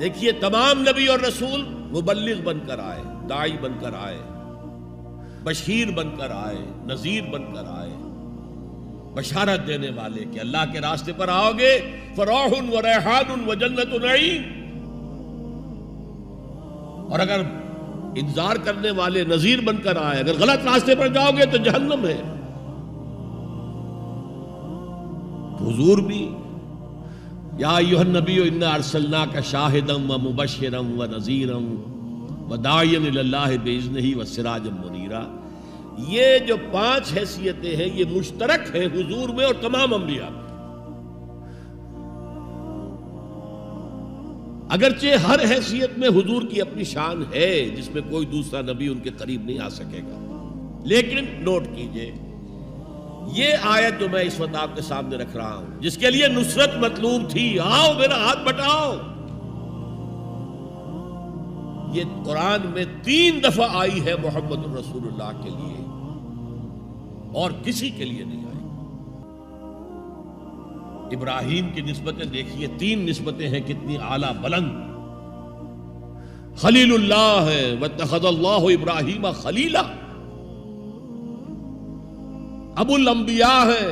دیکھیے تمام نبی اور رسول مبلغ بن کر آئے، داعی بن کر آئے، بشیر بن کر آئے، نذیر بن کر آئے، بشارت دینے والے کہ اللہ کے راستے پر آؤ گے فروح و ریحان و جنت نعیم، اور اگر انذار کرنے والے نذیر بن کر آئے، اگر غلط راستے پر جاؤ گے تو جہنم ہے۔ حضور بھی یا ایھا النبی انا ارسلناک شاہدا و مبشرا و نذیرا و داعیا الی اللہ باذنہ و سراجا منیرا، یہ جو 5 حیثیتیں ہیں یہ مشترک ہیں حضور میں اور تمام انبیاء میں۔ اگرچہ ہر حیثیت میں حضور کی اپنی شان ہے جس میں کوئی دوسرا نبی ان کے قریب نہیں آ سکے گا، لیکن نوٹ کیجئے یہ آیت جو میں اس وقت آپ کے سامنے رکھ رہا ہوں، جس کے لیے نصرت مطلوب تھی، آؤ میرا ہاتھ بٹاؤ، یہ قرآن میں 3 دفعہ آئی ہے محمد رسول اللہ کے لیے، اور کسی کے لیے نہیں آئی۔ ابراہیم کی نسبتیں دیکھیے، 3 نسبتیں ہیں کتنی اعلیٰ بلند۔ خلیل اللہ ہے واتخذ اللہ ابراہیم خلیلا، ابو الانبیاء ہے،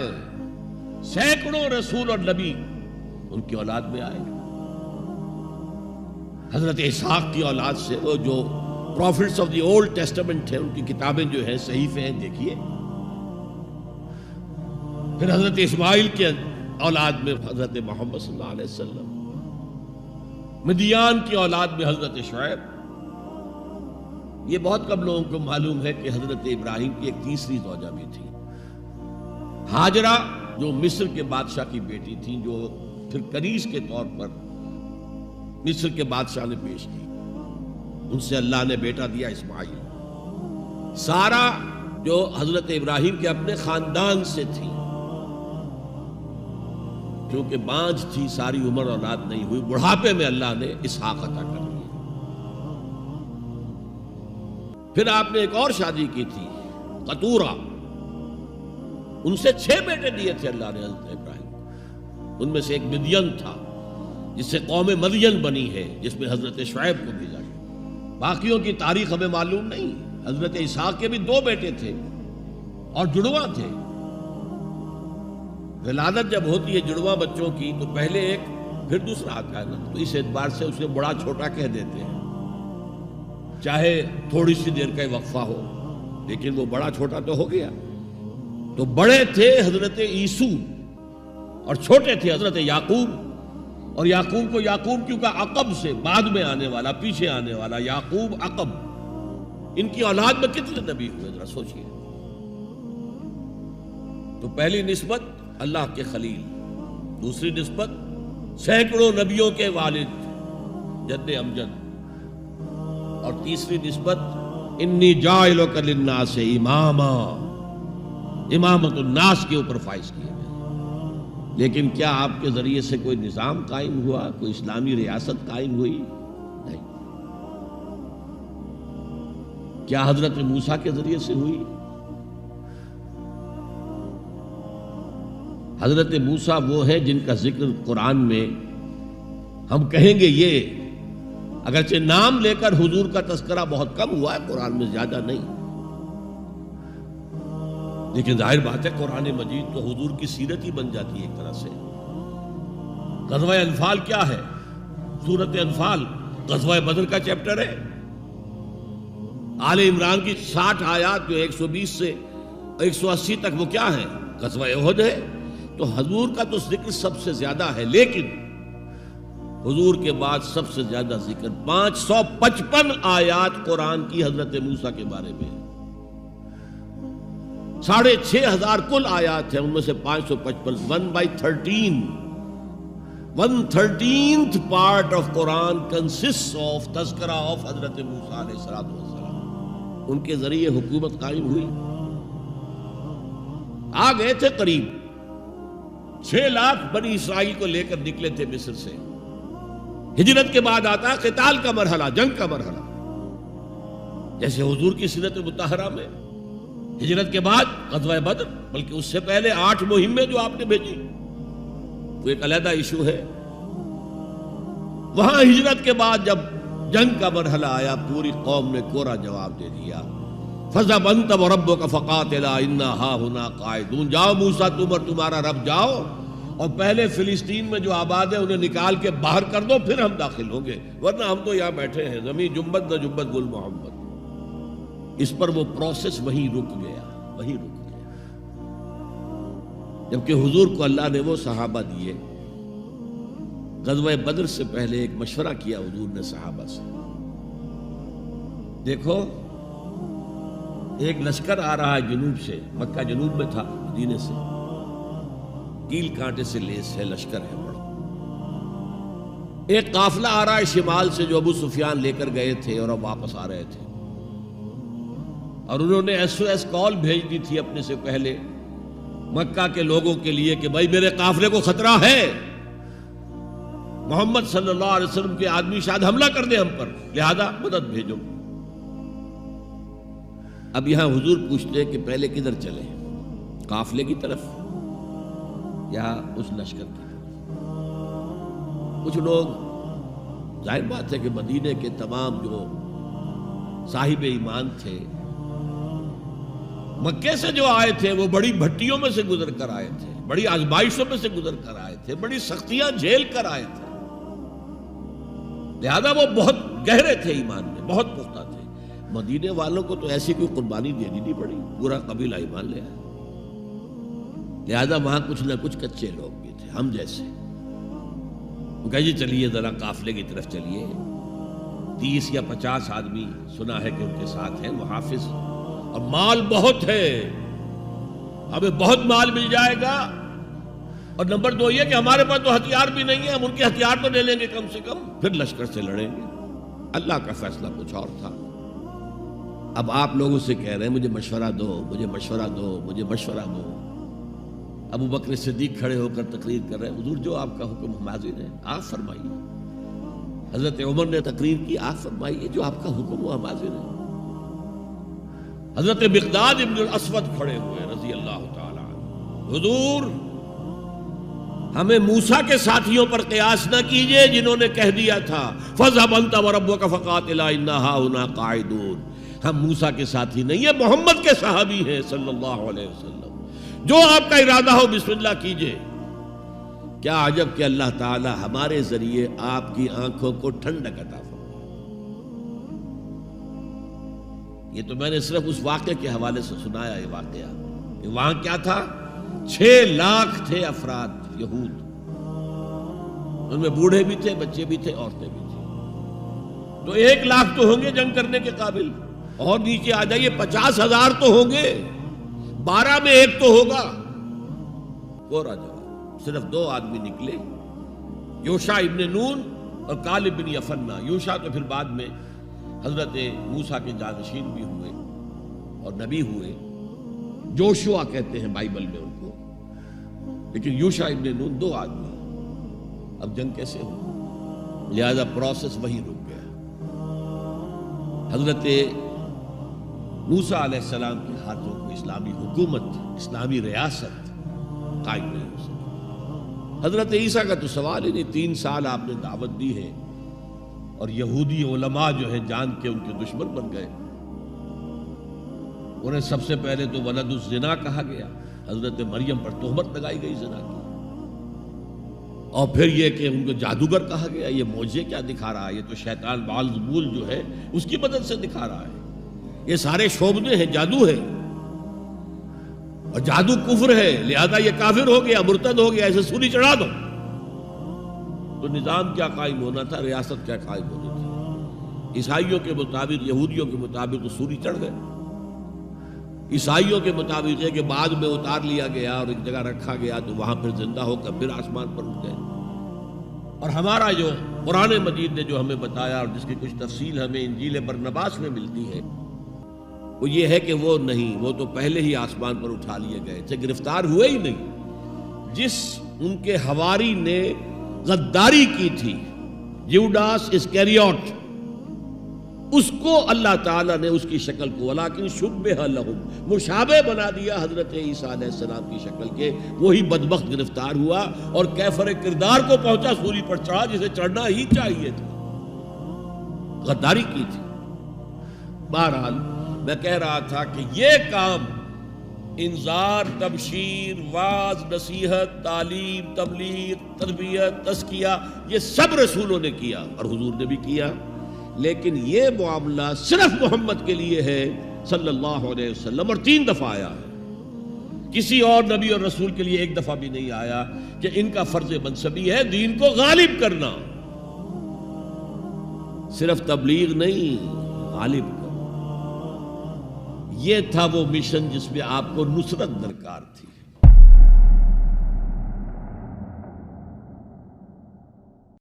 سینکڑوں رسول اور نبی ان کی اولاد میں آئے۔ حضرت اسحاق کی اولاد سے، وہ جو prophets of the Old Testament ہیں ان کی کتابیں جو ہیں صحیفے ہیں دیکھیے۔ پھر حضرت اسماعیل کے اولاد میں حضرت محمد صلی اللہ علیہ وسلم، مدیان کی اولاد میں حضرت شعیب۔ یہ بہت کم لوگوں کو معلوم ہے کہ حضرت ابراہیم کی ایک تیسری زوجہ بھی تھی، ہاجرہ، جو مصر کے بادشاہ کی بیٹی تھی، جو پھر کنیز کے طور پر مصر کے بادشاہ نے پیش کی، ان سے اللہ نے بیٹا دیا اسماعیل۔ سارا جو حضرت ابراہیم کے اپنے خاندان سے تھی، کیونکہ بانجھ تھی، ساری عمر اولاد نہیں ہوئی، بڑھاپے میں اللہ نے اسحاق عطا کر دیا۔ پھر آپ نے ایک اور شادی کی تھی، قطورہ، ان سے 6 بیٹے دیے تھے اللہ نے حضرت ابراہیم کو۔ ان میں سے ایک مدین تھا جس سے قوم مدین بنی ہے، جس میں حضرت شعیب کو بھیجا گیا۔ باقیوں کی تاریخ ہمیں معلوم نہیں۔ حضرت اسحاق کے بھی 2 بیٹے تھے اور جڑواں تھے۔ ولادت جب ہوتی ہے جڑواں بچوں کی تو پہلے ایک پھر دوسرا آتا ہے نا، تو اس اعتبار سے اسے بڑا چھوٹا کہہ دیتے ہیں، چاہے تھوڑی سی دیر کا وقفہ ہو، لیکن وہ بڑا چھوٹا تو ہو گیا۔ تو بڑے تھے حضرت عیسو اور چھوٹے تھے حضرت یعقوب، اور یعقوب کو یعقوب کیوں کہا؟ عقب سے، بعد میں آنے والا، پیچھے آنے والا، یعقوب عقب۔ ان کی اولاد میں کتنے نبی ہوئے ذرا سوچئے۔ تو پہلی نسبت اللہ کے خلیل، دوسری نسبت سینکڑوں نبیوں کے والد جد امجد، اور تیسری نسبت انی جاعلک للناس اماما، امامت الناس کے اوپر فائز کیا گیا۔ لیکن کیا آپ کے ذریعے سے کوئی نظام قائم ہوا، کوئی اسلامی ریاست قائم ہوئی؟ نہیں۔ کیا حضرت موسیٰ کے ذریعے سے ہوئی؟ حضرت موسیٰ وہ ہیں جن کا ذکر قرآن میں ہم کہیں گے، یہ اگرچہ نام لے کر حضور کا تذکرہ بہت کم ہوا ہے قرآن میں، زیادہ نہیں، لیکن ظاہر بات ہے قرآن مجید تو حضور کی سیرت ہی بن جاتی ہے ایک طرح سے۔ غزوہ انفال کیا ہے؟ سورۃ انفال غزوہ بدر کا چیپٹر ہے۔ آل عمران کی 60 آیات جو 120 سے 180 تک وہ کیا ہے؟ غزوہ احد ہے۔ تو حضور کا تو ذکر سب سے زیادہ ہے، لیکن حضور کے بعد سب سے زیادہ ذکر 555 آیات قرآن کی حضرت موسیٰ کے بارے میں، 6,500 کل آیات ہیں، ان میں سے 555 1/13 1/13th part of Quran consists of تذکرہ of حضرت موسیٰ علیہ السلام۔ ان کے ذریعے حکومت قائم ہوئی۔ آ گئے تھے قریب 6 لاکھ بنی اسرائیل کو لے کر نکلے تھے مصر سے۔ ہجرت کے بعد آتا ہے قتال کا مرحلہ، جنگ کا مرحلہ، جیسے حضور کی سیرت مطہرہ میں ہجرت کے بعد غزوہ بدر، بلکہ اس سے پہلے 8 مہمیں جو آپ نے بھیجی، وہ ایک علیحدہ ایشو ہے۔ وہاں ہجرت کے بعد جب جنگ کا مرحلہ آیا پوری قوم نے کوڑا جواب دے دیا، فَذَهَبْ أَنْتَ وَرَبُّكَ فَقَاتِلَا إِنَّا هَاهُنَا قَاعِدُونَ، جاؤ موسیٰ تم اور تمہارا رب جاؤ اور پہلے فلسطین میں جو آباد ہے انہیں نکال کے باہر کر دو، پھر ہم داخل ہوں گے، ورنہ ہم تو یہاں بیٹھے ہیں، زمین جنبت نہ جنبت گل محمد۔ اس پر وہ پروسیس وہیں رک گیا، وہیں رک گیا۔ جبکہ حضور کو اللہ نے وہ صحابہ دیے۔ غزوہ بدر سے پہلے ایک مشورہ کیا حضور نے صحابہ سے، دیکھو ایک لشکر آ رہا ہے جنوب سے، مکہ جنوب میں تھا مدینے سے، کیل کانٹے سے لیس ہے، لشکر ہے بڑا۔ ایک قافلہ آ رہا ہے شمال سے جو ابو سفیان لے کر گئے تھے اور اب واپس آ رہے تھے، اور انہوں نے SOS کال بھیج دی تھی اپنے سے پہلے مکہ کے لوگوں کے لیے کہ بھائی میرے قافلے کو خطرہ ہے، محمد صلی اللہ علیہ وسلم کے آدمی شاید حملہ کر دیں ہم پر، لہذا مدد بھیجو۔ اب یہاں حضور پوچھتے کہ پہلے کدھر چلے، قافلے کی طرف یا اس لشکر کی طرف؟ کچھ لوگ، ظاہر بات ہے کہ مدینے کے تمام جو صاحب ایمان تھے، مکے سے جو آئے تھے وہ بڑی بھٹیوں میں سے گزر کر آئے تھے، بڑی آزمائشوں میں سے گزر کر آئے تھے، بڑی سختیاں جھیل کر آئے تھے، لہذا وہ بہت گہرے تھے ایمان میں، بہت پختہ تھے۔ مدینے والوں کو تو ایسی کوئی قربانی دینی نہیں پڑی، پورا قبیلہ ایمان لے آیا، لہذا وہاں کچھ نہ کچھ کچے لوگ بھی تھے ہم جیسے۔ وہ کہا جی چلیے ذرا قافلے کی طرف چلیے، 30 یا 50 آدمی سنا ہے کہ ان کے ساتھ ہیں، محافظ، اور مال بہت ہے، ہمیں بہت مال مل جائے گا، اور نمبر 2 یہ کہ ہمارے پاس تو ہتھیار بھی نہیں ہے، ہم ان کے ہتھیار تو لے لیں گے کم سے کم، پھر لشکر سے لڑیں گے۔ اللہ کا فیصلہ کچھ اور تھا۔ اب آپ لوگوں سے کہہ رہے ہیں مجھے مشورہ دو، مجھے مشورہ دو، مجھے مشورہ دو۔ ابو بکر صدیق کھڑے ہو کر تقریر کر رہے ہیں، حضور جو آپ کا حکم ہم حاضر ہیں، آپ فرمائیے۔ حضرت عمر نے تقریر کی، آپ فرمائیے جو آپ کا حکم ہو ہم حاضر ہیں۔ حضرت مقداد ابن الاسود کھڑے ہوئے رضی اللہ تعالی عنہ، حضور ہمیں موسیٰ کے ساتھیوں پر قیاس نہ کیجئے جنہوں نے کہہ دیا تھا فَاذْهَبْ أَنْتَ وَرَبُّكَ فَقَاتِلَا إِنَّا هَاهُنَا قَاعِدُونَ۔ ہم موسیٰ کے ساتھی نہیں ہیں، محمد کے صحابی ہیں صلی اللہ علیہ وسلم، جو آپ کا ارادہ ہو بسم اللہ کیجئے۔ کیا عجب کہ اللہ تعالی ہمارے ذریعے آپ کی آنکھوں کو ٹھنڈک عطا فرمائے۔ یہ تو میں نے صرف اس واقعے کے حوالے سے سنایا یہ واقعہ کہ وہاں کیا تھا، 6 لاکھ تھے افراد یہود، ان میں بوڑھے بھی تھے، بچے بھی تھے، عورتیں بھی تھیں، تو 1 لاکھ تو ہوں گے جنگ کرنے کے قابل، اور نیچے آ جائیے 50,000 تو ہوں گے، 12 میں 1 تو ہوگا۔ کوڑا جواب، صرف 2 آدمی نکلے، یوشع ابن نون اور کالب بن یفنہ۔ یوشع تو پھر بعد میں حضرت موسیٰ کے جانشین بھی ہوئے اور نبی ہوئے، جوشوا کہتے ہیں بائبل میں ان کو، لیکن یوشع ابن نون 2 آدمی۔ اب جنگ کیسے ہو، لہذا پروسیس وہی رک گیا۔ حضرت موسیٰ علیہ السلام کے ہاتھوں کو اسلامی حکومت، اسلامی ریاست قائم نہیں ہو سکی۔ حضرت عیسیٰ کا تو سوال ہی نہیں، 3 سال آپ نے دعوت دی ہے اور یہودی علماء جو ہیں جان کے ان کے دشمن بن گئے۔ انہیں سب سے پہلے تو ولد الزنا کہا گیا، حضرت مریم پر تہمت لگائی گئی زنا کی، اور پھر یہ کہ ان کو جادوگر کہا گیا۔ یہ معجزے کیا دکھا رہا ہے، یہ تو شیطان بعلزبول جو ہے اس کی مدد سے دکھا رہا ہے، یہ سارے شعبدے ہیں، جادو ہے، اور جادو کفر ہے، لہذا یہ کافر ہو گیا، مرتد ہو گیا، ایسے سولی چڑھا دو۔ تو نظام کیا قائم ہونا تھا، ریاست کیا قائم ہونی تھی؟ عیسائیوں کے مطابق، یہودیوں کے مطابق تو سولی چڑھ گئے، عیسائیوں کے مطابق ہے کہ بعد میں اتار لیا گیا اور ایک جگہ رکھا گیا تو وہاں پھر زندہ ہو کر پھر آسمان پر اٹھ گئے۔ اور ہمارا جو قرآن مجید نے جو ہمیں بتایا اور جس کی کچھ تفصیل ہمیں انجیل برنباس میں ملتی ہے، وہ یہ ہے کہ وہ نہیں، وہ تو پہلے ہی آسمان پر اٹھا لیے گئے تھے، گرفتار ہوئے ہی نہیں۔ جس ان کے حواری نے غداری کی تھی، یوڈاس اسکریوٹ، اس کو اللہ تعالیٰ نے اس کی شکل کو ولیکن شبہ لہم مشابہ بنا دیا حضرت عیسیٰ علیہ السلام کی شکل کے. وہی بدبخت گرفتار ہوا اور کیفر کردار کو پہنچا، سولی پر چڑھا جسے چڑھنا ہی چاہیے تھا، غداری کی تھی. بہرحال میں کہہ رہا تھا کہ یہ کام انذار، تبشیر، واعظ، نصیحت، تعلیم، تبلیغ، تربیت، تزکیہ، یہ سب رسولوں نے کیا اور حضور نے بھی کیا. لیکن یہ معاملہ صرف محمد کے لیے ہے صلی اللہ علیہ وسلم، اور 3 دفعہ آیا ہے. کسی اور نبی اور رسول کے لیے 1 دفعہ بھی نہیں آیا کہ ان کا فرض منصبی ہے دین کو غالب کرنا. صرف تبلیغ نہیں، غالب کرنا. یہ تھا وہ مشن جس میں آپ کو نصرت درکار تھی.